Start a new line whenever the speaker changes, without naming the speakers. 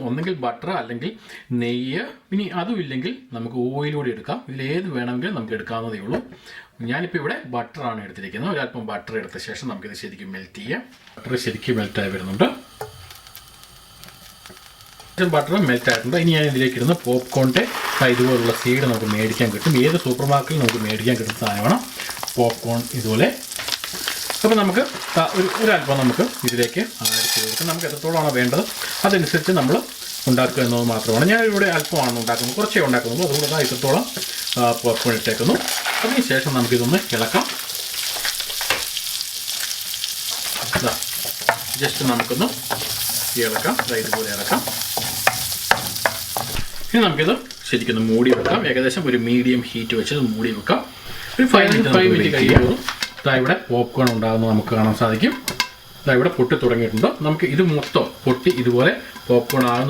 ഒന്നെങ്കിൽ ബട്ടർ അല്ലെങ്കിൽ നെയ്യ്, ഇനി അതുമില്ലെങ്കിൽ നമുക്ക് ഓയിലൂടെ എടുക്കാം. ഇതിലേത് വേണമെങ്കിലും നമുക്ക് എടുക്കാവുന്നതേ ഉള്ളൂ. ഞാനിപ്പോൾ ഇവിടെ ബട്ടറാണ് എടുത്തിരിക്കുന്നത്. ഒരല്പം ബട്ടർ എടുത്ത ശേഷം നമുക്കിത് ശരിക്കും മെൽറ്റ് ചെയ്യാം. ബട്ടർ ശരിക്കും മെൽറ്റായി വരുന്നുണ്ട്. ബട്ടർ മെൽറ്റ് ആയിട്ടുണ്ട്. ഇനി ഞാൻ ഇതിലേക്ക് ഇടുന്ന പോപ്കോണിൻ്റെ ഇതുപോലുള്ള സീഡ് നമുക്ക് മേടിക്കാൻ കിട്ടും. ഏത് സൂപ്പർ മാർക്കറ്റിൽ നമുക്ക് മേടിക്കാൻ കിട്ടുന്ന സാധനമാണ് പോപ്കോൺ ഇതുപോലെ. അപ്പോൾ നമുക്ക് ഒരല്പം നമുക്ക് ഇതിലേക്ക് ആഡ് ചെയ്ത് കൊടുക്കാം. നമുക്ക് എത്രത്തോളമാണോ വേണ്ടത് അതനുസരിച്ച് നമ്മൾ ഉണ്ടാക്കുക എന്നത് മാത്രമാണ്. ഞാനിവിടെ അല്പമാണ് ഉണ്ടാക്കുന്നത്, കുറച്ചേ ഉണ്ടാക്കുന്നുള്ളൂ. അതുകൊണ്ട് ഇത്രത്തോളം പോപ്കോൺ ഇട്ടേക്കുന്നു. അതിന് ശേഷം നമുക്കിതൊന്ന് ഇളക്കാം. ജസ്റ്റ് നമുക്കൊന്ന് ഇളക്കാം, ഇതുപോലെ ഇളക്കാം. ഇനി നമുക്കിത് ശരിക്കും മൂടി വെക്കാം. ഏകദേശം ഒരു മീഡിയം ഹീറ്റ് വെച്ച് മൂടി വെക്കാം. ഒരു 5 മിനിറ്റ് കഴിയുമ്പോൾ ഇവിടെ പോപ്കോൺ ഉണ്ടാകുന്നത് നമുക്ക് കാണാൻ സാധിക്കും. ഇവിടെ പൊട്ടി തുടങ്ങിയിട്ടുണ്ട്. നമുക്ക് ഇത് മൊത്തം പൊട്ടി ഇതുപോലെ പോപ്കോൺ ആകുന്ന